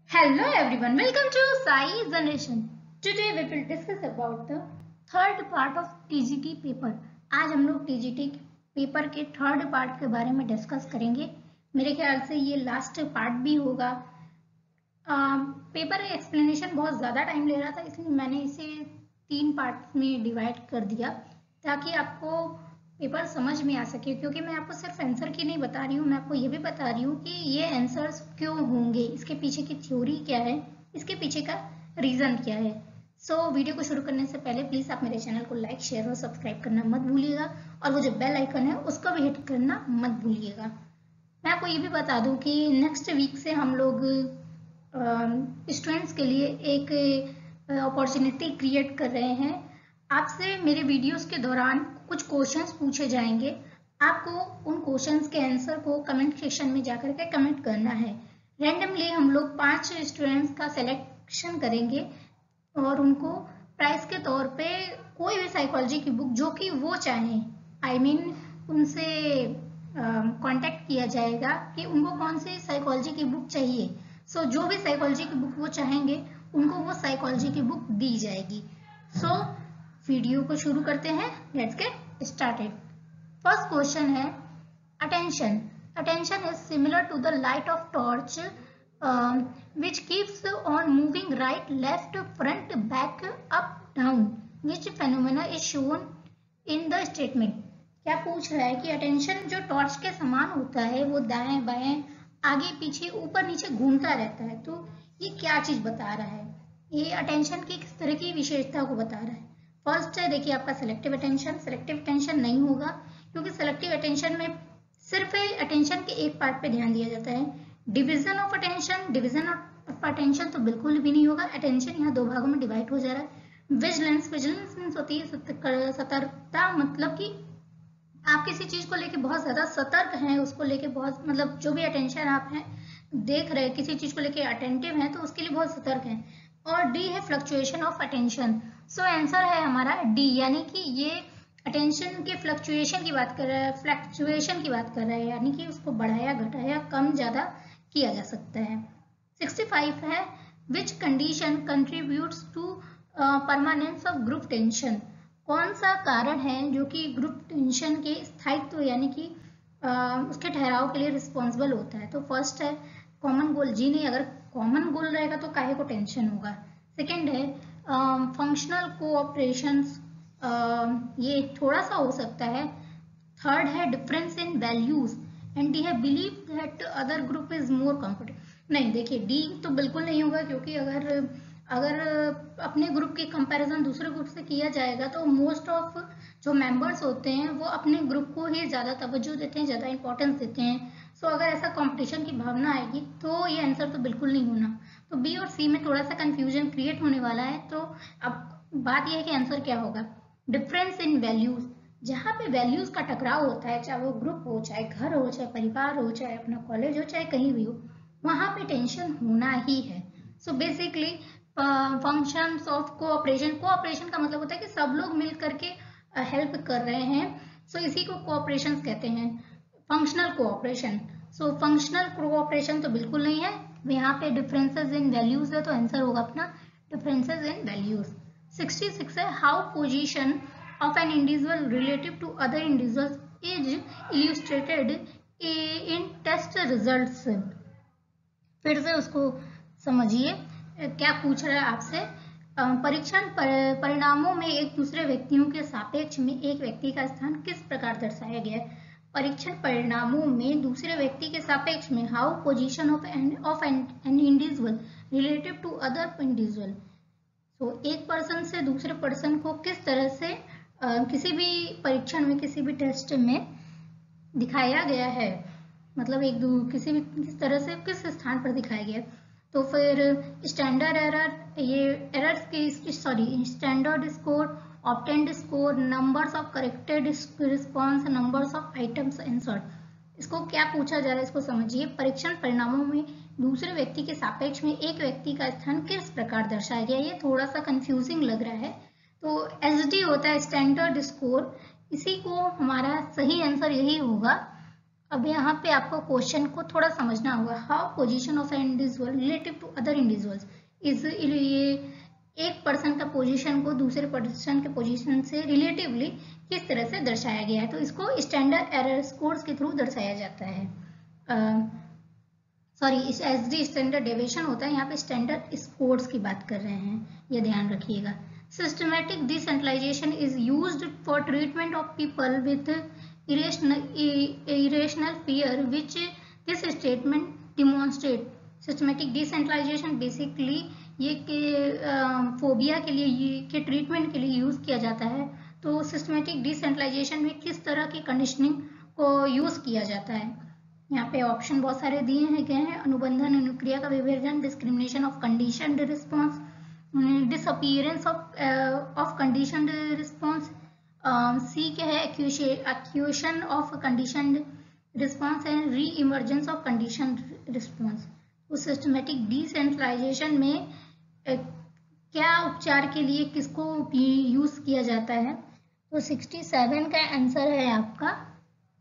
Hello everyone, welcome to Sai Generation. Today we will discuss about the third part of TGT paper. आज हम लोग TGT paper के third part के बारे में डिस्कस करेंगे। मेरे ख्याल से ये लास्ट पार्ट भी होगा। पेपर एक्सप्लेनेशन बहुत ज़्यादा टाइम ले रहा था, इसलिए मैंने इसे 3 पार्ट में डिवाइड कर दिया ताकि आपको पेपर समझ में आ सके। क्योंकि मैं आपको सिर्फ आंसर की नहीं बता रही हूँ, मैं आपको ये भी बता रही हूँ कि ये आंसर्स क्यों होंगे, इसके पीछे की थ्योरी क्या है, इसके पीछे का रीज़न क्या है। वीडियो को शुरू करने से पहले प्लीज़ आप मेरे चैनल को लाइक, शेयर और सब्सक्राइब करना मत भूलिएगा, और वो जो बेल आइकन है उसको भी हिट करना मत भूलिएगा। मैं आपको ये भी बता दूँ कि नेक्स्ट वीक से हम लोग स्टूडेंट्स के लिए एक अपॉर्चुनिटी क्रिएट कर रहे हैं। आपसे मेरे वीडियोस के दौरान कुछ क्वेश्चंस पूछे जाएंगे, आपको उन क्वेश्चंस के आंसर को कमेंट सेक्शन में जाकर के कमेंट करना है। रैंडमली हम लोग 5 स्टूडेंट्स का सिलेक्शन करेंगे और उनको प्राइज के तौर पे कोई भी साइकोलॉजी की बुक जो कि वो चाहें, उनसे कांटेक्ट किया जाएगा कि उनको कौन सी साइकोलॉजी की बुक चाहिए। जो भी साइकोलॉजी की बुक वो चाहेंगे उनको वो साइकोलॉजी की बुक दी जाएगी। वीडियो को शुरू करते हैं, let's get started. First question है attention. Attention is similar to the light of torch which keeps on moving right, left, front, back, up, down. Which phenomena is shown in the statement? क्या पूछ रहा है कि attention जो torch के समान होता है वो दाएं बाएं आगे पीछे ऊपर नीचे घूमता रहता है, तो ये क्या चीज बता रहा है? ये अटेंशन की किस तरह की विशेषता को बता रहा है। फर्स्ट है देखिए आपका सिलेक्टिव अटेंशन। सिलेक्टिव अटेंशन नहीं होगा क्योंकि सिलेक्टिव अटेंशन में सिर्फ अटेंशन के एक पार्ट पे ध्यान दिया जाता है। Division of attention, division of attention तो बिल्कुल भी नहीं होगा। अटेंशन यहाँ 2 भागों में डिवाइड हो जा रहा है। विजिलेंस, विजिलेंस मीन्स होती है सतर्कता, मतलब कि आप किसी चीज को लेके बहुत ज्यादा सतर्क हैं, उसको लेके बहुत, मतलब जो भी अटेंशन आप हैं देख रहे हैं किसी चीज को लेके अटेंटिव हैं तो उसके लिए बहुत सतर्क हैं। और डी है फ्लक्चुएशन ऑफ अटेंशन। आंसर है हमारा डी, यानी कि ये अटेंशन के फ्लक्चुएशन की बात कर रहा है, फ्लक्चुएशन की बात कर रहा है, यानी कि उसको बढ़ाया घटाया कम ज्यादा किया जा सकता है। 65 है which condition contributes to permanence of group tension. कौन सा कारण है जो कि ग्रुप टेंशन के स्थायित्व यानी कि उसके ठहराव के लिए रिस्पॉन्सिबल होता है। तो फर्स्ट है कॉमन गोल। जी नहीं, अगर कॉमन गोल रहेगा तो काहे को टेंशन होगा। सेकेंड है फंक्शनल कोऑपरेशंस, ये थोड़ा सा हो सकता है। थर्ड है difference in values, and D है believe that other group is more comfortable. नहीं, देखिए डी तो बिल्कुल नहीं होगा क्योंकि अगर अपने ग्रुप की कंपैरिजन दूसरे ग्रुप से किया जाएगा तो मोस्ट ऑफ जो मेंबर्स होते हैं वो अपने ग्रुप को ही ज़्यादा तवज्जो देते हैं, ज़्यादा इंपॉर्टेंस देते हैं। अगर ऐसा कंपटीशन की भावना आएगी तो ये आंसर तो बिल्कुल नहीं होना। तो बी और सी में थोड़ा सा कंफ्यूजन क्रिएट होने वाला है। तो अब बात यह है कि आंसर क्या होगा। डिफरेंस इन वैल्यूज, जहाँ पे वैल्यूज का टकराव होता है, चाहे वो ग्रुप हो, चाहे घर हो, चाहे परिवार हो, चाहे अपना कॉलेज हो, चाहे कहीं भी हो, वहाँ पे टेंशन होना ही है। Basically functions of cooperation, cooperation का मतलब होता है कि सब लोग मिल करके हेल्प कर रहे हैं। इसी को कोऑपरेशन कहते हैं, फंक्शनल कोऑपरेशन। फंक्शनल कोऑपरेशन तो बिल्कुल नहीं है। यहाँ पे डिफरेंसेस इन वैल्यूज है तो आंसर होगा अपना डिफरेंसेस इन वैल्यूज। 66 है how position of an individual relative to other individuals is illustrated in test results. फिर से उसको समझिए, क्या पूछ रहा है आपसे। परीक्षण परिणामों में एक दूसरे व्यक्तियों के सापेक्ष में एक व्यक्ति का स्थान किस प्रकार दर्शाया गया है। परीक्षण परिणामों में दूसरे व्यक्ति के सापेक्ष में how position of an individual relative to other individual. एक पर्सन से दूसरे पर्सन को किस तरह से किसी भी परीक्षण में, किसी भी टेस्ट में दिखाया गया है, मतलब किस तरह से किस स्थान पर दिखाया गया। तो फिर स्टैंडर्ड एरर, ये एरर्स की standard score, obtained score, numbers of corrected response, numbers of items insert. इसको क्या पूछा जा रहा है, इसको समझिए। परीक्षण परिणामों में दूसरे व्यक्ति के सापेक्ष में एक व्यक्ति का स्थान किस प्रकार दर्शाया गया। ये थोड़ा सा कंफ्यूजिंग लग रहा है। तो SD होता है स्टैंडर्ड स्कोर, इसी को हमारा सही आंसर यही होगा। अब यहाँ पे आपको क्वेश्चन को थोड़ा समझना होगा। How position of an individual relative to other individuals is, ये एक पर्सन का पोजीशन को दूसरे पर्सन के पोजीशन से रिलेटिवली किस तरह से दर्शाया गया है, तो इसको स्टैंडर्ड एरर स्कोर्स के थ्रू दर्शाया जाता है। सॉरी, इस एसडी स्टैंडर्ड डेविएशन होता है, यहाँ पे स्टैंडर्ड स्कोर्स की बात कर रहे हैं, ये ध्यान रखिएगा। Systematic decentralisation is used for treatment of people with irrational fear which this statement demonstrate। Systematic decentralisation basically ये फोबिया के लिए के ट्रीटमेंट के लिए यूज किया जाता है। तो सिस्टमैटिक डिसेंट्रलाइजेशन में किस तरह की कंडीशनिंग को यूज किया जाता है, यहाँ पे ऑप्शन बहुत सारे दिए हैं, क्या है, अनुबंधन अनुक्रिया का विभाजन, discrimination of conditioned response, disappearance of conditioned response, C क्या है, acquisition of condition response and re emergence of condition response. उस सिस्टमैटिक डिसेंट्रलाइजेशन में क्या उपचार के लिए किसको यूज किया जाता है, तो 67 का आंसर है आपका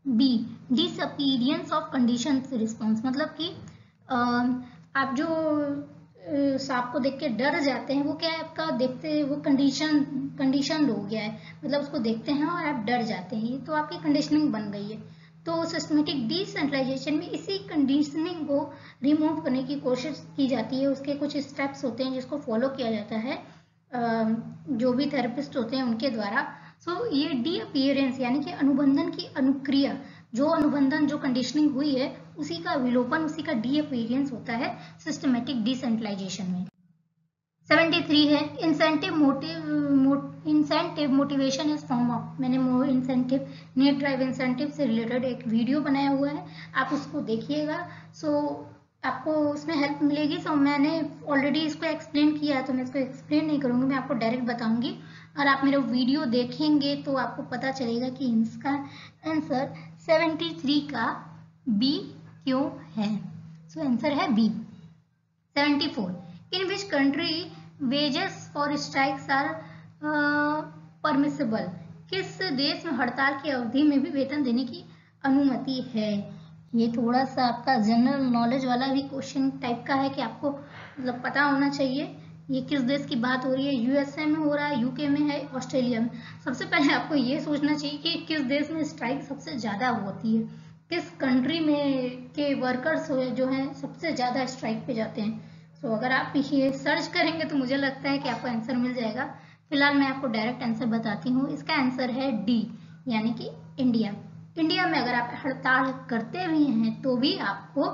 B, disappearance of condition response. मतलब कि आप जो सांप को देख के डर जाते हैं, वो क्या है, आपका देखते वो कंडीशन हो गया है, मतलब उसको देखते हैं और आप डर जाते हैं, तो आपकी कंडीशनिंग बन गई है। तो सिस्टमैटिक डिसेंट्रलाइजेशन में इसी कंडीशनिंग को रिमूव करने की कोशिश की जाती है। उसके कुछ स्टेप्स होते हैं जिसको फॉलो किया जाता है जो भी थेरेपिस्ट होते हैं उनके द्वारा। सो ये डीअपीयरेंस यानी कि अनुबंधन की अनुक्रिया, जो अनुबंधन जो कंडीशनिंग हुई है उसी का विलोपन, उसी का डीअपीयरेंस होता है सिस्टमैटिक डिसेंट्रलाइजेशन में। 73 है incentive motivation is form of. मैंने इंसेंटिव नीड ड्राइव इंसेंटिव से रिलेटेड एक वीडियो बनाया हुआ है, आप उसको देखिएगा। सो आपको उसमें हेल्प मिलेगी। सो मैंने ऑलरेडी इसको एक्सप्लेन किया है, तो मैं इसको एक्सप्लेन नहीं करूँगी, मैं आपको डायरेक्ट बताऊंगी। और आप मेरा वीडियो देखेंगे तो आपको पता चलेगा कि इसका आंसर 73 का बी क्यों है। सो आंसर है B. 74 in which country wages for strikes are permissible. किस देश में हड़ताल की अवधि में भी वेतन देने की अनुमति है। ये थोड़ा सा आपका जनरल नॉलेज वाला भी क्वेश्चन टाइप का है कि आपको मतलब पता होना चाहिए। ये किस देश की बात हो रही है, यूएसए में हो रहा है, यूके में है, ऑस्ट्रेलिया में। सबसे पहले आपको ये सोचना चाहिए कि किस देश में स्ट्राइक सबसे ज्यादा होती है, किस कंट्री में के वर्कर्स जो हैं सबसे ज्यादा स्ट्राइक पे जाते हैं। सो अगर आप ये सर्च करेंगे तो मुझे लगता है कि आपको आंसर मिल जाएगा। फिलहाल मैं आपको डायरेक्ट आंसर बताती हूँ। इसका आंसर है डी, यानी कि इंडिया। इंडिया में अगर आप हड़ताल करते भी हैं तो भी आपको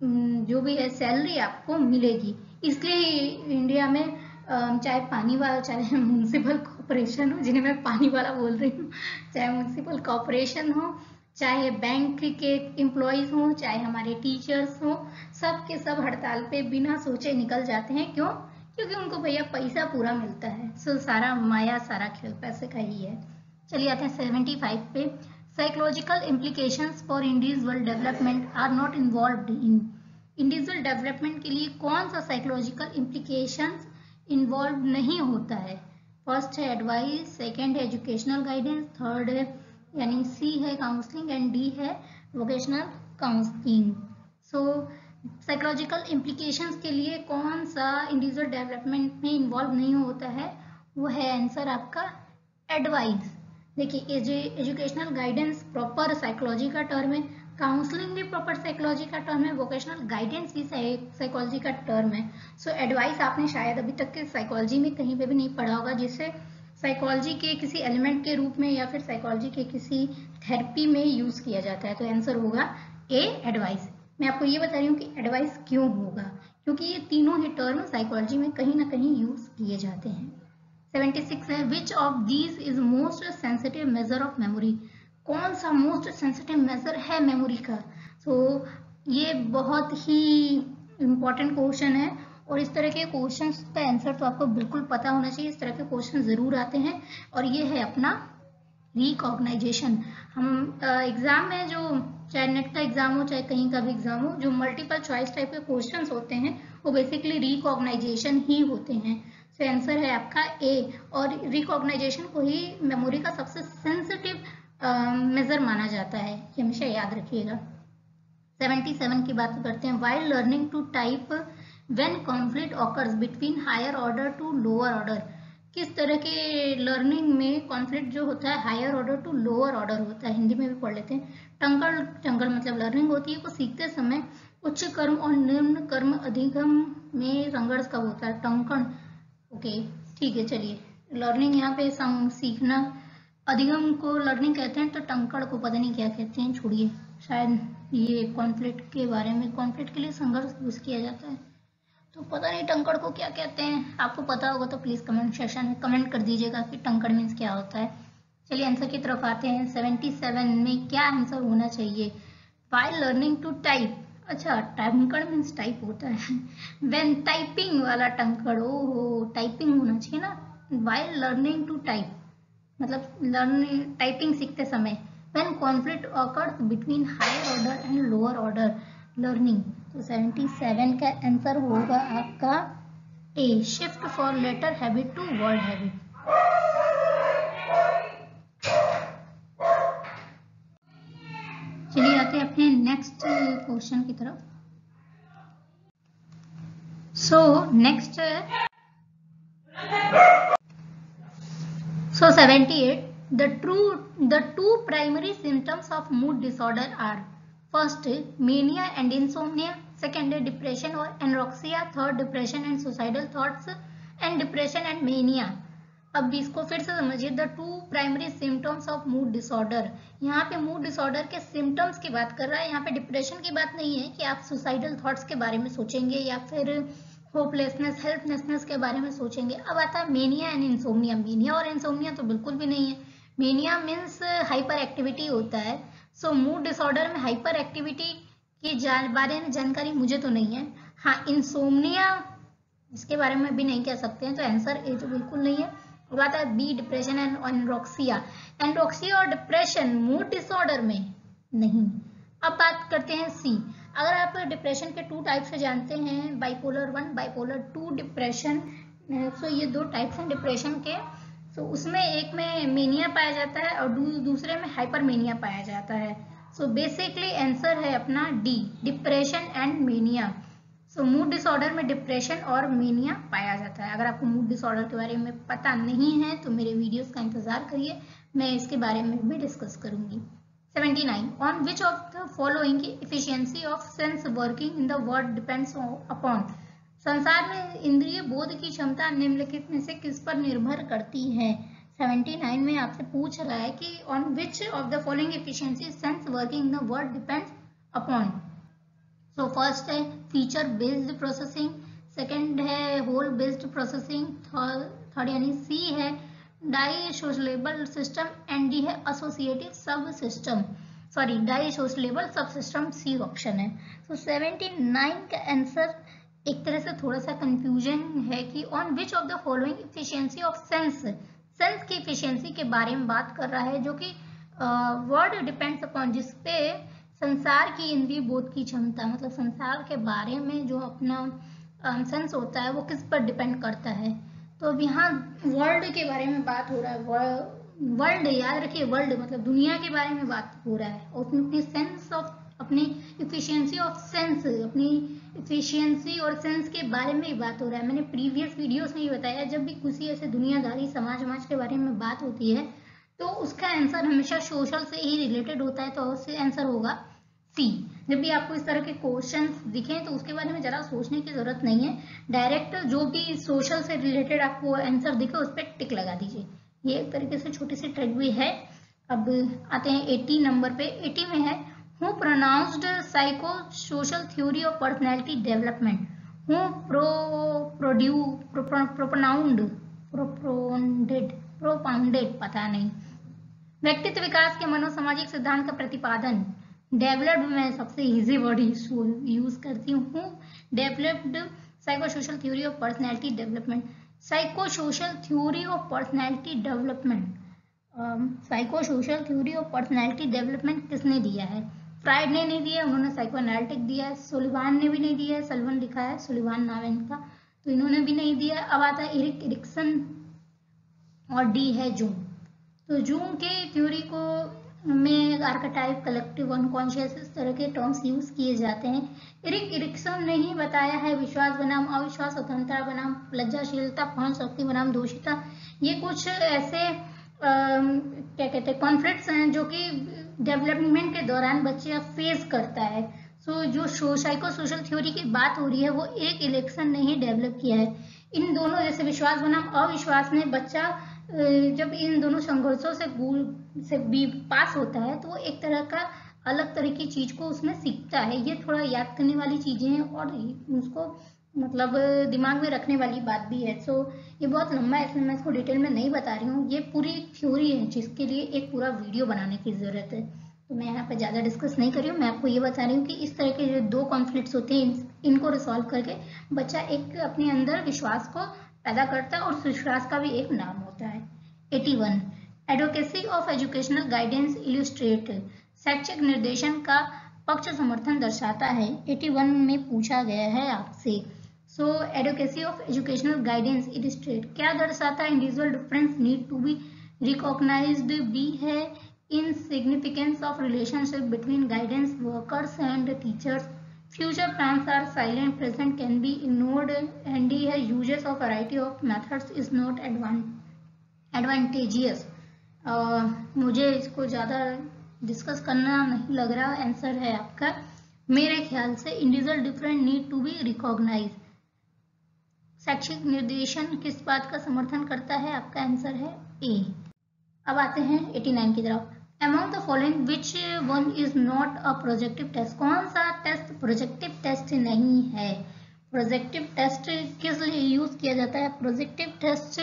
जो भी है सैलरी आपको मिलेगी। इसलिए इंडिया में चाहे पानी वाला, चाहे म्यूनसिपल कॉर्पोरेशन हो, जिन्हें मैं पानी वाला बोल रही हूँ, चाहे म्यूनसिपल कॉर्पोरेशन हो, चाहे बैंक के एम्प्लॉयज हों, चाहे हमारे टीचर्स हों, सब के सब हड़ताल पे बिना सोचे निकल जाते हैं। क्यों? क्योंकि उनको भैया पैसा पूरा मिलता है। सो सारा माया, सारा खेल पैसे का ही है। चलिए आते हैं 75 पे। Psychological implications for individual development are not involved in. Individual development के लिए कौन सा साइकोलॉजिकल इम्प्लीकेशंस इन्वॉल्व नहीं होता है। फर्स्ट है एडवाइस, सेकेंड है एजुकेशनल गाइडेंस, थर्ड है यानी सी है काउंसलिंग एंड डी है वोकेशनल काउंसलिंग। सो साइकोलॉजिकल इम्प्लीकेशंस के लिए कौन सा इंडिविजुअल डेवलपमेंट में इन्वॉल्व नहीं होता है, वो है आंसर आपका एडवाइस। देखिए एजुकेशनल गाइडेंस प्रॉपर साइकोलॉजी का टर्म है, काउंसलिंग भी प्रॉपर साइकोलॉजी का टर्म है, वोकेशनल गाइडेंस भी साइकोलॉजी का टर्म है। सो एडवाइस आपने शायद अभी तक के साइकोलॉजी में कहीं पे भी नहीं पढ़ा होगा, जिसे साइकोलॉजी के किसी एलिमेंट के रूप में या फिर साइकोलॉजी के किसी थेरेपी में यूज किया जाता है। तो आंसर होगा ए, एडवाइस। मैं आपको ये बता रही हूँ कि एडवाइस क्यों होगा, क्योंकि ये तीनों ही टर्म साइकोलॉजी में कहीं ना कहीं यूज किए जाते हैं। 76 है which of these is most sensitive measure of memory. कौन सा मोस्ट सेंसिटिव मेजर है मेमोरी का। सो ये बहुत ही इंपॉर्टेंट क्वेश्चन है और इस तरह के क्वेश्चन का आंसर तो आपको बिल्कुल पता होना चाहिए। इस तरह के क्वेश्चन जरूर आते हैं और ये है अपना रिकॉग्नाइजेशन। हम एग्जाम में जो चाहे नेट का एग्जाम हो चाहे कहीं का भी एग्जाम हो, जो मल्टीपल चॉइस टाइप के क्वेश्चंस होते हैं वो बेसिकली रिकॉग्नाइजेशन ही होते हैं। सो आंसर है आपका ए। और रिकॉग्नाइजेशन को ही मेमोरी का सबसे सेंसिटिव मेजर माना जाता है, ये हमेशा याद रखिएगा। 77 की बात करते हैं। While learning to type when conflict occurs between higher order to lower order, किस तरह के लर्निंग में कॉन्फ्लिक्ट जो होता है higher order to lower order होता है, हिंदी में भी पढ़ लेते हैं। टंकड़ टंकड़ मतलब लर्निंग होती है वो सीखते समय उच्च कर्म और निम्न कर्म अधिगम में संघर्ष कब होता है, टंकण। ओके ठीक है, चलिए लर्निंग यहाँ पे सीखना, अधिगम को लर्निंग कहते हैं तो टंकड़ को पता नहीं क्या कहते हैं, छोड़िए। शायद ये कॉन्फ्लिक्ट के बारे में, कॉन्फ्लिक्ट के लिए संघर्ष यूज किया जाता है, तो पता नहीं टंकड़ को क्या कहते हैं। आपको पता होगा तो प्लीज कमेंट सेक्शन में कमेंट कर दीजिएगा कि टंकड़ मीन्स क्या होता है। चलिए आंसर की तरफ आते हैं। 77 में क्या आंसर होना चाहिए? वाइल लर्निंग टू टाइप, अच्छा टंकड़ मीन्स टाइप होता है। व्हेन टाइपिंग वाला टंकड़, ओहो टाइपिंग होना चाहिए ना। वाइल लर्निंग टू टाइप मतलब लर्निंग टाइपिंग सीखते समय। When conflict occurs between higher order and lower order learning, तो 77 का आंसर होगा आपका A, shift for letter habit to word habit. चलिए आते हैं अपने नेक्स्ट क्वेश्चन की तरफ। So next 78, the two primary symptoms of mood disorder are first mania and insomnia, second depression or anorexia, third depression and suicidal thoughts and depression and mania। अब इसको फिर से समझिए, the two primary symptoms of mood disorder, यहाँ पे mood disorder के symptoms की बात कर रहा है, यहाँ पे डिप्रेशन की बात नहीं है कि आप सुसाइडल थॉट्स के बारे में सोचेंगे या फिर होपलेसनेस हेल्पलेसनेस के बारे में सोचेंगे। अब आता है मेनिया एंड इंसोम्निया। मेनिया और इंसोम्निया तो बिल्कुल भी नहीं है। मेनिया मीन्स हाइपर एक्टिविटी होता है। सो मूड डिसऑर्डर में हाइपर एक्टिविटी के बारे में जानकारी मुझे तो नहीं है। हाँ इंसोम्निया इसके बारे में भी नहीं कह सकते हैं, तो आंसर ए तो बिल्कुल नहीं है। अब आता है B, depression and anorexia. Anorexia और डिप्रेशन मूड डिसऑर्डर में नहीं। अब बात करते हैं सी। अगर आप डिप्रेशन के टू टाइप से जानते हैं, बाइपोलर 1 बाइपोलर 2 डिप्रेशन, सो ये दो टाइप्स हैं डिप्रेशन के। सो उसमें एक में मेनिया पाया जाता है और दूसरे में हाइपरमेनिया पाया जाता है। सो बेसिकली आंसर है अपना D, depression and mania. So mood disorder में डिप्रेशन और मेनिया पाया जाता है। अगर आपको मूड डिसऑर्डर के बारे में पता नहीं है तो मेरे वीडियोस का इंतजार करिए, मैं इसके बारे में भी डिस्कस करूंगी। 79, on which of the following efficiency of sense working in the world depends upon। संसार में इंद्रिय बोध की क्षमता निम्नलिखित में से किस पर निर्भर करती है। 79 में आपसे पूछ रहा है कि on which of the following efficiency sense working in the world depends upon। So first है फीचर बेस्ड प्रोसेसिंग, सेकंड है होल बेस्ड प्रोसेसिंग, थर्ड यानी सी है डाइसोशिएबल सिस्टम एंड डी है एसोसिएटिव सब सिस्टम, सॉरी डाइसोशिएबल सब सिस्टम, सी ऑप्शन है। तो 79 का आंसर एक तरह से थोड़ा सा कंफ्यूजन है कि on which of the following efficiency of sense, sense की इफिशियंसी के बारे में बात कर रहा है, जो कि वर्ड डिपेंड्स अपॉन, जिसपे संसार की इंद्रिय बोध की क्षमता, मतलब संसार के बारे में जो अपना सेंस होता है वो किस पर डिपेंड करता है। तो अब यहाँ वर्ल्ड के बारे में बात हो रहा है, वर्ल्ड याद रखिए, वर्ल्ड मतलब दुनिया के बारे में बात हो रहा है, और अपनी सेंस ऑफ, अपनी इफिशियंसी ऑफ सेंस, अपनी इफिशियंसी और सेंस के बारे में ही बात हो रहा है। मैंने प्रीवियस वीडियोस में ही बताया, जब भी किसी ऐसे दुनियादारी समाज के बारे में बात होती है तो उसका आंसर हमेशा सोशल से ही रिलेटेड होता है, तो उससे आंसर होगा सी। जब भी आपको इस तरह के क्वेश्चंस दिखें तो उसके बारे में जरा सोचने की जरूरत नहीं है, डायरेक्ट जो भी सोशल से रिलेटेड आपको आंसर दिखे उस पर टिक लगा दीजिए। ये एक तरीके से छोटी सी ट्रिक भी है। अब आते हैं 80 नंबर पे। 80 में है who pronounced psycho social theory of personality development, who propounded पता नहीं, व्यक्तित्व विकास के मनोसामाजिक सिद्धांत का प्रतिपादन, डेवलप्ड में सबसे इजी वर्ड यूज करती हूँ, developed psycho social theory of personality development. Psycho social theory of personality development, psycho social theory of personality development किसने दिया है? फ्राइड ने नहीं दिया, उन्होंने साइको एनालिटिक दिया है। सुलिवान ने भी नहीं दिया है, सल्वन लिखा है, सुलिवान नाम है इनका, तो इन्होंने भी नहीं दिया। अब आता है एरिक एरिक्सन और डी है जूम। तो जूम के थ्योरी को में आर्केटाइप, कलेक्टिव अनकॉन्शियस, इस तरह के टर्म्स यूज किए जाते हैं। इरिक्सन ने ही बताया है विश्वास बनाम अविश्वास, स्वतंत्रता बनाम लज्जाशीलता, पहुंच शक्ति बनाम दोषिता। ये कुछ ऐसे क्या कहते हैं कॉन्फ्लिक्ट्स हैं जो कि डेवलपमेंट के दौरान बच्चे फेस करता है। सो जो साइको सोशल थ्योरी की बात हो रही है वो एक इलेक्शन ने ही डेवलप किया है। इन दोनों जैसे विश्वास बनाम अविश्वास में बच्चा जब इन दोनों संघर्षों से भी पास होता है तो वो एक तरह का अलग तरह की चीज को उसमें सीखता है। ये थोड़ा याद करने वाली चीजें हैं और उसको मतलब दिमाग में रखने वाली बात भी है। सो ये बहुत लंबा है इसलिए मैं इसको डिटेल में नहीं बता रही हूँ। ये पूरी थ्योरी है जिसके लिए एक पूरा वीडियो बनाने की जरूरत है, तो मैं यहाँ पे ज़्यादा डिस्कस नहीं कर रही हूँ। मैं आपको ये बता रही हूँ कि इस तरह के जो दो कॉन्फ्लिक्ट्स होते हैं इनको रिसॉल्व करके बच्चा एक अपने अंदर विश्वास को पैदा करता है और उस विश्वास का भी एक नाम होता है। 81 advocacy of educational guidance illustrate, शैक्षिक निर्देशन का पक्ष समर्थन दर्शाता है। 81 में पूछा गया है आपसे। So advocacy of educational guidance illustrate क्या दर्शाता है? Individual difference need to be recognized, B है in significance of relationship between guidance workers and teachers, future plans are silent, present can be ignored, and D है uses of variety of methods is not advantageous। मुझे इसको ज़्यादा discuss करना नहीं लग रहा। Answer है आपका मेरे ख्याल से individual different need to be recognise. शैक्षिक निर्देशन किस बात का समर्थन करता है? आपका आंसर है ए। अब आते हैं 89 की तरफ। Among the following which one is not a projective test? कौन सा टेस्ट प्रोजेक्टिव टेस्ट नहीं है? प्रोजेक्टिव टेस्ट किस लिए यूज किया जाता है? प्रोजेक्टिव टेस्ट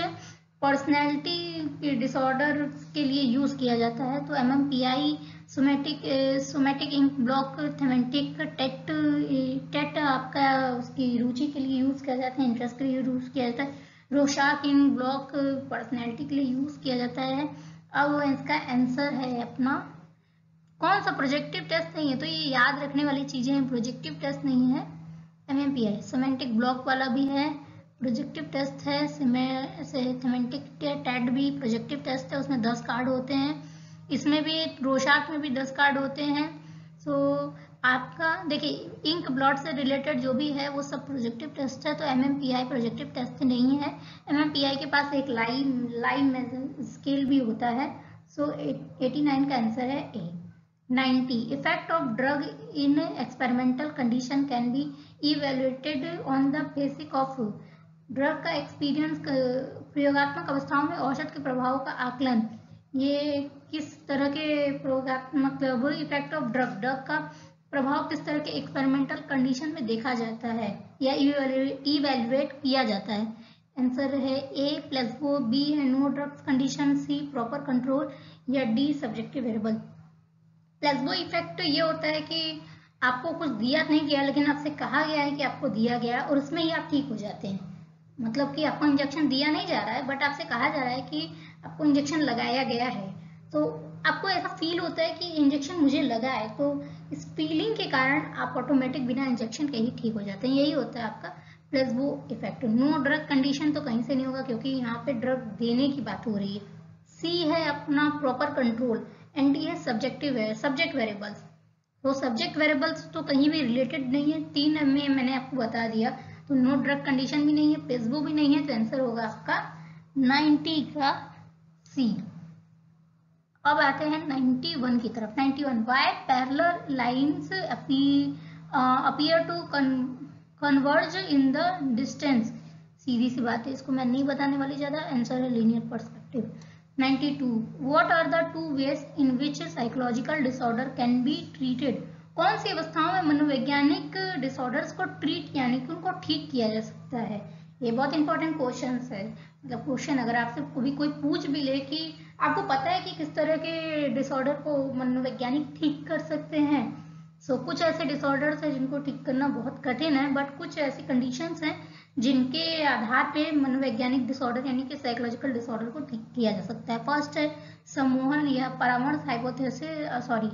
पर्सनैलिटी डिसऑर्डर के लिए यूज किया जाता है। तो MMPI, somatic ink block, thematic टेट आपका उसकी रुचि के लिए यूज किया जाता है, इंटरेस्ट के लिए यूज किया जाता है। रोशाक इंक ब्लॉक पर्सनैलिटी के लिए यूज किया जाता है। अब इसका आंसर है अपना कौन सा प्रोजेक्टिव टेस्ट नहीं है? तो ये याद रखने वाली चीजें हैं, प्रोजेक्टिव टेस्ट नहीं है। MMPI सेमेंटिक ब्लॉक वाला भी है, प्रोजेक्टिव टेस्ट है। सेमेंटिक टेट भी प्रोजेक्टिव टेस्ट है, उसमें 10 कार्ड होते हैं। इसमें भी रोशाक में भी 10 कार्ड होते हैं। सो आपका देखिए इंक ब्लॉट से रिलेटेड जो भी है वो सब प्रोजेक्टिव टेस्ट है। तो MMPI प्रोजेक्टिव टेस्ट नहीं है। MMPI के पास एक लाइन स्केल भी होता है। सो 89 का आंसर है ए। 90 effect of drug in experimental condition can be evaluated on the basis of. Drug का एक्सपीरियंस प्रयोगात्मक अवस्थाओं में औषध के प्रभाव का आकलन, ये किस तरह के प्रयोगात्मक इफेक्ट ऑफ ड्रग का प्रभाव किस तरह के एक्सपेरिमेंटल कंडीशन में देखा जाता है या इवेल्युएट किया जाता है? आंसर है ए प्लेसबो, बी है नो ड्रग्स कंडीशन, सी प्रॉपर कंट्रोल या D subjective variable. Placebo effect ये होता है कि आपको कुछ दिया नहीं गया लेकिन आपसे कहा गया है कि आपको दिया गया और उसमें ही आप ठीक हो जाते हैं। मतलब कि आपको इंजेक्शन दिया नहीं जा रहा है बट आपसे कहा जा रहा है कि आपको इंजेक्शन लगाया गया है, तो आपको ऐसा फील होता है कि इंजेक्शन मुझे लगा है, तो इस फीलिंग के कारण आप ऑटोमेटिक बिना इंजेक्शन के ही ठीक हो जाते हैं। यही होता है आपका placebo effect. No drug condition तो कहीं से नहीं होगा क्योंकि यहाँ पे ड्रग देने की बात हो रही है। सी है अपना प्रॉपर कंट्रोल, एंड डी है सब्जेक्ट वेरिएबल्स। तो सब्जेक्ट वेरिएबल्स तो कहीं भी रिलेटेड नहीं है। 3 में मैंने आपको बता दिया, तो नो ड्रग कंडीशन भी नहीं है, प्लेसबो भी नहीं है, तो आंसर होगा आपका 90 का सी। अब आते हैं 91 की तरफ। 91 why parallel lines appear to converge in the distance. सीधी सी बात है, इसको मैं नहीं बताने वाली ज्यादा। आंसर है linear perspective. 92 what are the 2 ways in which psychological disorder can be treated? कौन सी अवस्थाओं में मनोवैज्ञानिक डिसऑर्डर्स को ट्रीट यानी कि उनको ठीक किया जा सकता है? ये बहुत इंपॉर्टेंट क्वेश्चन है। मतलब क्वेश्चन अगर आपसे कभी कोई पूछ भी ले कि आपको पता है कि किस तरह के डिसऑर्डर को मनोवैज्ञानिक ठीक कर सकते हैं, सो कुछ ऐसे डिसऑर्डर्स हैं जिनको ठीक करना बहुत कठिन है, बट कुछ ऐसी कंडीशंस हैं जिनके आधार पे मनोवैज्ञानिक डिसऑर्डर यानी कि साइकोलॉजिकल डिसऑर्डर को ठीक किया जा सकता है। फर्स्ट है सम्मोहन या परामर्श,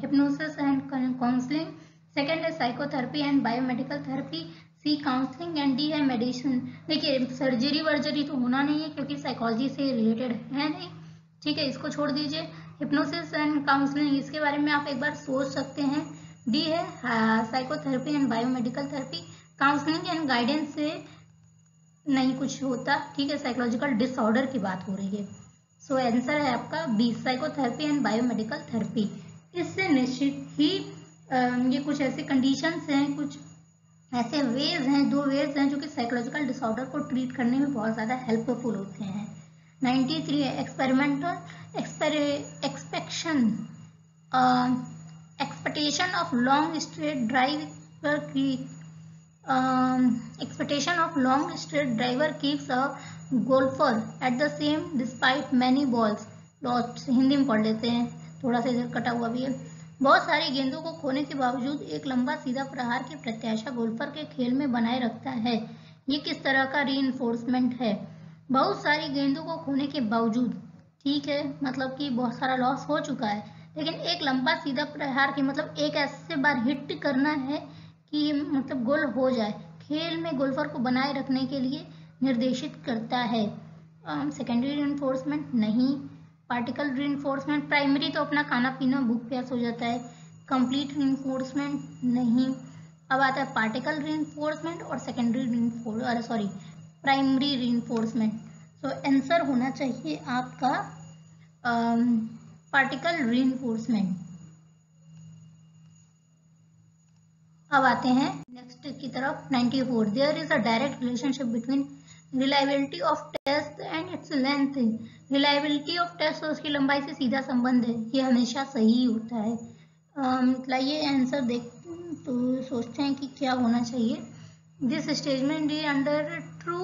हिप्नोसिस एंड काउंसलिंग। सेकेंड है psychotherapy and biomedical therapy. C counselling and D है मेडिसिन। देखिए सर्जरी वर्जरी तो होना नहीं है क्योंकि साइकोलॉजी से रिलेटेड है नहीं, ठीक है, इसको छोड़ दीजिए। हिप्नोसिस एंड काउंसलिंग, इसके बारे में आप एक बार सोच सकते हैं। डी है psychotherapy and biomedical therapy, counselling and guidance से नहीं कुछ होता, ठीक है, साइकोलॉजिकल डिसऑर्डर की बात हो रही है। सो आंसर है आपका B, psychotherapy and biomedical therapy. इससे निश्चित ही ये कुछ ऐसे कंडीशंस हैं, कुछ ऐसे वेज हैं, 2 वेज हैं जो कि साइकोलॉजिकल डिसऑर्डर को ट्रीट करने में बहुत ज़्यादा हेल्पफुल होते हैं। 93 है experimental expectation of long straight driver keeps a golfer at the same despite many balls lost. Hindi में पढ़ लेते हैं, थोड़ा सा इधर कटा हुआ भी है। बहुत सारी गेंदों को खोने के बावजूद एक लंबा सीधा प्रहार की प्रत्याशा गोल्फर के खेल में बनाए रखता है। ये किस तरह का रीइंफोर्समेंट है? बहुत सारी गेंदों को खोने के बावजूद, ठीक है, मतलब कि बहुत सारा लॉस हो चुका है, लेकिन एक लंबा सीधा प्रहार की मतलब एक ऐसे बार हिट करना है कि मतलब गोल हो जाए, खेल में गोल्फर को बनाए रखने के लिए निर्देशित करता है। सेकेंडरी रीइंफोर्समेंट नहीं। पार्टिकल रीइंफोर्समेंट, प्राइमरी तो अपना खाना पीना भूख प्यास हो जाता है। कंप्लीट रीइंफोर्समेंट नहीं। अब आता है पार्टिकल रीइंफोर्समेंट और secondary primary reinforcement. So answer होना चाहिए आपका पार्टिकल रीइंफोर्समेंट। अब आते हैं नेक्स्ट की तरफ। 94 there is a direct relationship between reliability of test and its length. Reliability of test और उसकी लंबाई से सीधा संबंध है, ये हमेशा सही होता है। लाइए आंसर देख तो सोचते हैं कि क्या होना चाहिए। This statement is under true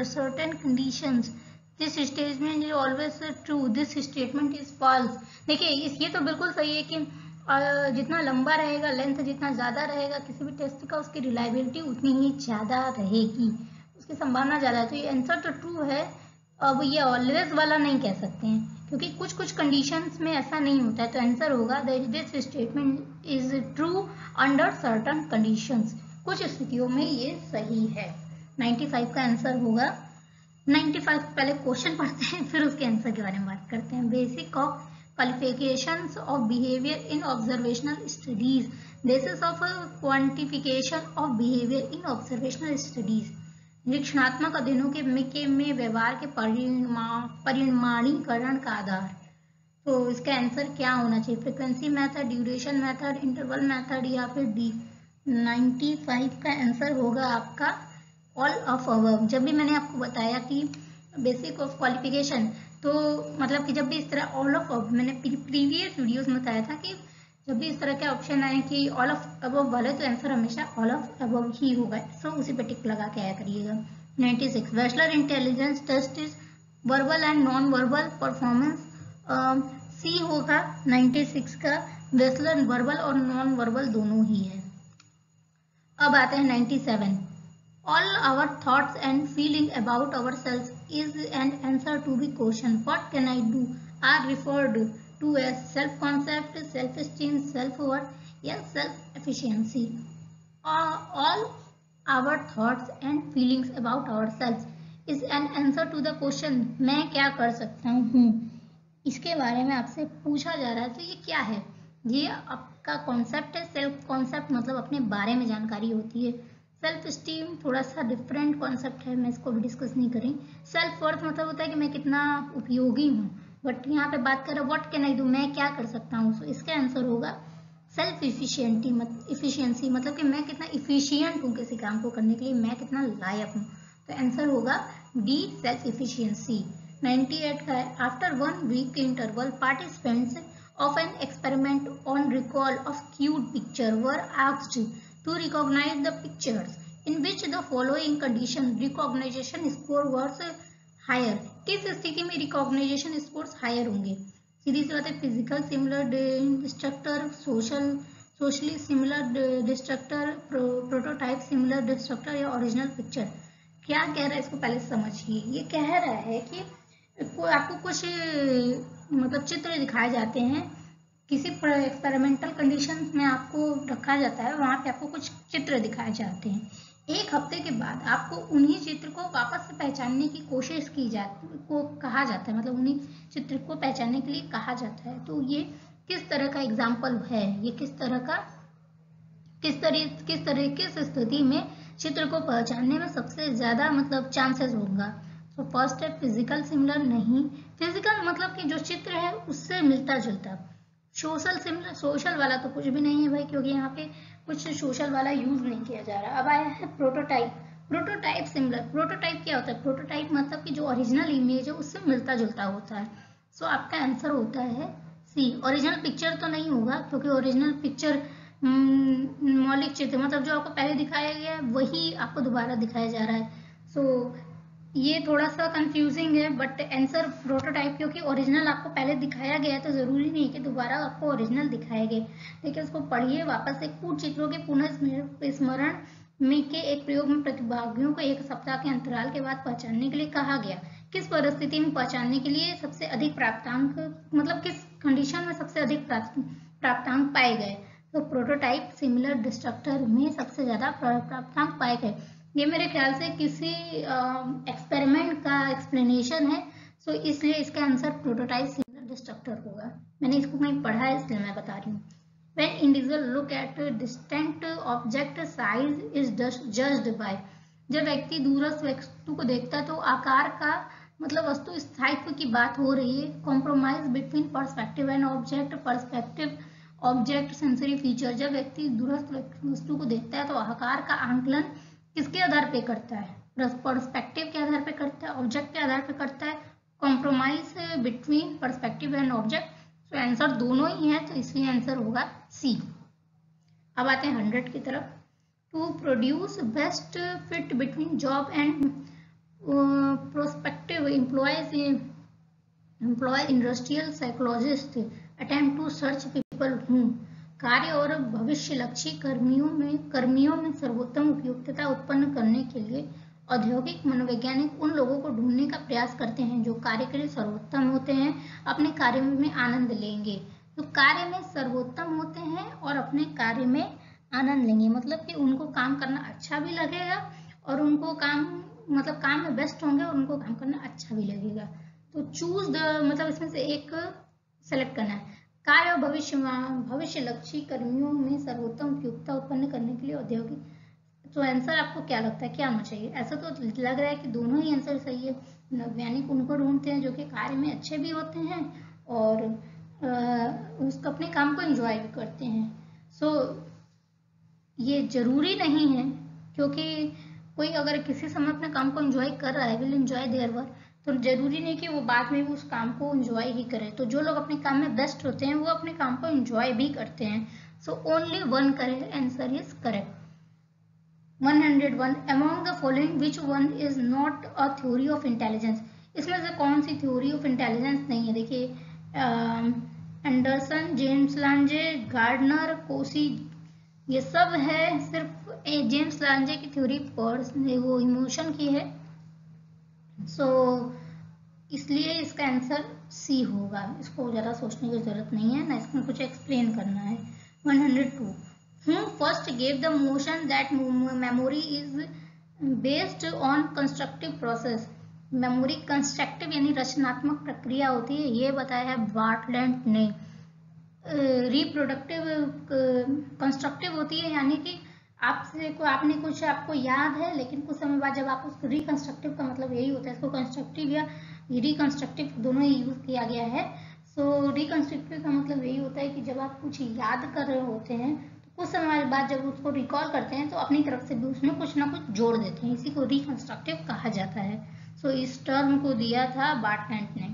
certain conditions, this statement is always true, this statement is false. देखिए ये तो बिल्कुल सही है कि जितना लंबा रहेगा, लेंथ जितना ज़्यादा रहेगा किसी भी टेस्ट का, उसकी रिलायबिलिटी उतनी ही ज़्यादा रहेगी, उसकी संभावना ज़्यादा है। तो ये आंसर तो ट्रू है। अब ये ऑलवेज वाला नहीं कह सकते हैं क्योंकि कुछ कुछ कंडीशंस में ऐसा नहीं होता है। तो आंसर होगा this statement is true under certain conditions, कुछ स्थितियों में ये सही है। 95 का आंसर होगा। 95 पहले क्वेश्चन पढ़ते हैं फिर उसके आंसर के बारे में बात करते हैं। Basic of qualifications of behavior in observational studies, basis of quantification of behavior in observational studies, निरीक्षणात्मक अध्ययनों के में व्यवहार के परिमाणीकरण का आधार। तो इसका आंसर क्या होना चाहिए? Frequency method, duration method, interval method या फिर डी। 95 का आंसर होगा आपका ऑल ऑफ अबव। जब भी मैंने आपको बताया कि बेसिक ऑफ क्वालिफिकेशन, तो मतलब कि जब भी इस तरह ऑल ऑफ अबव, मैंने प्रीवियस वीडियोस में बताया था कि जब भी इस तरह के ऑप्शन आए कि ऑल ऑफ अबव वाले, तो आंसर हमेशा ऑल ऑफ अबव ही होगा। सो उसी पे टिक लगा के आया करिएगा। 96 Wechsler intelligence test is verbal and non verbal performance, C होगा 96 का। वेस्लर वर्बल और नॉन वर्बल दोनों ही है। अब आते हैं 97। All our thoughts and feeling about ourselves is an answer to the question what can I do are referred to as self-concept, self-esteem, self-worth या self-efficiency. All our thoughts and feelings about ourselves is an answer to the question मैं क्या कर सकता हूँ। इसके बारे में आपसे पूछा जा रहा है, तो ये क्या है? ये आपका कॉन्सेप्ट है। सेल्फ कॉन्सेप्ट मतलब अपने बारे में जानकारी होती है। सेल्फ स्टीम थोड़ा सा डिफरेंट कॉन्सेप्ट है, मैं इसको भी डिस्कस नहीं करी। सेल्फ वर्थ मतलब होता है कि मैं कितना उपयोगी हूँ, बट यहाँ पे बात कर रहे हैं व्हाट कैन आई डू, मैं क्या कर सकता हूँ। सो इसका आंसर होगा सेल्फ इफिशियंसी, मतलब कि मैं कितना इफिशियंट हूँ किसी काम को करने के लिए, मैं कितना लायक हूँ। तो आंसर होगा डी, सेल्फ इफिशियंसी। 98 का है after 1 week interval participants of an experiment on recall of cute picture were asked to recognize the pictures in which the following condition recognition score was higher। किस स्थिति में recognition scores higher होंगे? सीधी सी बात है, physical similar destructor, socially similar destructor, prototype similar destructor या original picture. क्या कह रहा है इसको पहले समझिए। ये कह रहा है कि आपको कुछ मतलब चित्र दिखाए जाते हैं, किसी एक्सपेरिमेंटल कंडीशंस में आपको रखा जाता है, वहाँ पे आपको कुछ चित्र दिखाए जाते हैं। एक हफ्ते के बाद आपको उन्हीं चित्र को वापस से पहचानने की कोशिश की जाती को कहा जाता है, मतलब उन्हीं चित्र को पहचानने के लिए कहा जाता है। तो ये किस तरह का एग्जाम्पल है, ये किस स्थिति में चित्र को पहचानने में सबसे ज्यादा मतलब चांसेस होगा। तो फर्स्ट है फिजिकल सिमिलर, नहीं। फिजिकल मतलब कि जो चित्र है उससे मिलता जुलता। सोशल सिमिलर, सोशल वाला तो कुछ भी नहीं है भाई, क्योंकि यहाँ पे कुछ सोशल वाला यूज नहीं किया जा रहा। अब आया है प्रोटोटाइप। Prototype similar. प्रोटोटाइप क्या होता है? प्रोटोटाइप मतलब कि जो ओरिजिनल इमेज है उससे मिलता जुलता होता है। सो आपका आंसर होता है सी। ओरिजिनल पिक्चर तो नहीं होगा, क्योंकि ओरिजिनल पिक्चर मौलिक चित्र मतलब जो आपको पहले दिखाया गया है वही आपको दोबारा दिखाया जा रहा है। सो ये थोड़ा सा कंफ्यूजिंग है, बट आंसर प्रोटोटाइप, क्योंकि ओरिजिनल आपको पहले दिखाया गया है तो जरूरी नहीं है कि दोबारा आपको ओरिजिनल दिखाए गए। देखिए उसको पढ़िए वापस से। कूट चित्रों के पुनः स्मरण में के एक प्रयोग में प्रतिभागियों को एक सप्ताह के अंतराल के बाद पहचानने के लिए कहा गया। किस परिस्थिति में पहचानने के लिए सबसे अधिक प्राप्तांक, मतलब किस कंडीशन में सबसे अधिक प्राप्तांक पाए गए? तो प्रोटोटाइप सिमिलर डिस्ट्रक्टर में सबसे ज्यादा प्राप्तांक पाए गए। ये मेरे ख्याल से किसी एक्सपेरिमेंट का एक्सप्लेनेशन है, सो इसलिए इसका आंसर प्रोटोटाइप सिमिलर डिस्ट्रक्टर होगा। मैंने इसको कहीं पढ़ा है इसलिए मैं बता रही हूँ। When individual look at distant object, size is judged by। जब व्यक्ति दूरस्थ वस्तु को देखता है तो आकार का मतलब वस्तु स्थायित्व की बात हो रही है। Compromise between perspective and object. Perspective object sensory feature. जब व्यक्ति दूरस्थ वस्तु को देखता है तो आकार का आंकलन किसके आधार पे करता है? पर्सपेक्टिव के आधार पे करता है, ऑब्जेक्ट के आधार पे करता है। Compromise between perspective and object. तो आंसर दोनों ही है, तो इसलिए आंसर होगा सी। अब आते हैं 100 की तरफ। To produce best fit between job and prospective employees industrial psychologist attempt to search people who. कार्य और भविष्यलक्षी कर्मियों में सर्वोत्तम उपयुक्तता उत्पन्न करने के लिए औद्योगिक मनोवैज्ञानिक उन लोगों को ढूंढने का प्रयास करते हैं जो कार्य के लिए सर्वोत्तम होते हैं, अपने कार्य में आनंद लेंगे। तो कार्य में सर्वोत्तम होते हैं और अपने कार्य में आनंद लेंगे, मतलब कि उनको काम करना अच्छा भी लगेगा और उनको काम में बेस्ट होंगे और उनको काम करना अच्छा भी लगेगा। तो चूज द मतलब इसमें से एक सेलेक्ट करना है। कार्य और भविष्यलक्षी कर्मियों में सर्वोत्तम उपयुक्तता उत्पन्न करने के लिए औद्योगिक। तो आंसर आपको क्या लगता है क्या होना चाहिए? ऐसा तो लग रहा है कि दोनों ही आंसर सही है। वैज्ञानिक उनको ढूंढते हैं जो कि कार्य में अच्छे भी होते हैं और उसको अपने काम को एंजॉय भी करते हैं। सो ये जरूरी नहीं है, क्योंकि कोई अगर किसी समय अपने काम को एंजॉय कर रहा है, विल एंजॉय देयर वर्क, तो जरूरी नहीं कि वो बाद में भी उस काम को एंजॉय ही करे। तो जो लोग अपने काम में बेस्ट होते हैं वो अपने काम को एंजॉय भी करते हैं। So only one correct answer is correct. 101 among the following which one is not a theory of intelligence। इसमें से कौन सी थ्योरी ऑफ इंटेलिजेंस नहीं है? देखिए एंडरसन, जेम्स लांजे, गार्डनर, कोसी, ये सब है सिर्फ जेम्स लांजे की थ्योरी वो इमोशन की है। सो इसलिए इसका आंसर सी होगा। इसको ज्यादा सोचने की जरूरत नहीं है ना, इसमें कुछ एक्सप्लेन करना है। 102 Who first gave the notion that memory is based on constructive process। Memory constructive यानी रचनात्मक प्रक्रिया होती है, ये बताया है बार्टलैंड ने। रिप्रोडक्टिव कंस्ट्रक्टिव होती है, यानी कि आपने कुछ आपको याद है लेकिन कुछ समय बाद जब आप उसको रिकंस्ट्रक्टिव का मतलब यही होता है, इसको कंस्ट्रक्टिव या रिकंस्ट्रक्टिव दोनों ही यूज किया गया है। सो रिकंस्ट्रक्टिव का मतलब यही होता है कि जब आप कुछ याद कर रहे होते हैं कुछ समय बाद जब उसको रिकॉल करते हैं तो अपनी तरफ से भी उसमें कुछ ना कुछ जोड़ देते हैं, इसी को रिकंस्ट्रक्टिव कहा जाता है। सो इस टर्म को दिया था बार्टलैंड ने।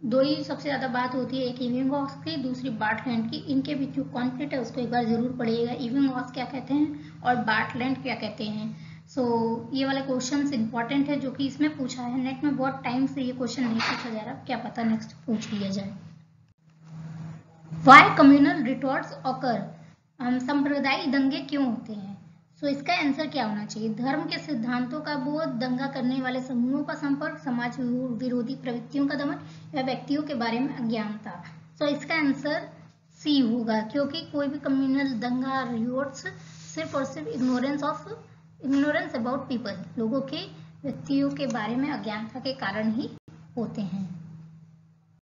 दो ही सबसे ज्यादा बात होती है, एक इविंगहॉस की, दूसरी बार्टलैंड की। इनके बीच जो कॉन्फ्लिक्ट है उसको एक बार जरूर पढ़िएगा, इविंगहॉस क्या कहते हैं और बार्टलैंड क्या कहते हैं। सो ये वाला क्वेश्चन इंपॉर्टेंट है जो कि इसमें पूछा है। नेट में बहुत टाइम से ये क्वेश्चन नहीं पूछा जा रहा, क्या पता नेक्स्ट पूछ लिया जाए। Why communal retorts occur. सांप्रदायिक दंगे क्यों होते हैं? सो इसका आंसर क्या होना चाहिए? धर्म के सिद्धांतों का बोध, दंगा करने वाले समूहों का संपर्क, समाज विरोधी प्रवृत्तियों का दमन या व्यक्तियों के बारे में अज्ञानता। सो इसका आंसर सी होगा, क्योंकि कोई भी कम्युनल दंगा रिवोल्ट्स सिर्फ और सिर्फ ignorance of ignorance about people, लोगों के व्यक्तियों के बारे में अज्ञानता के कारण ही होते हैं।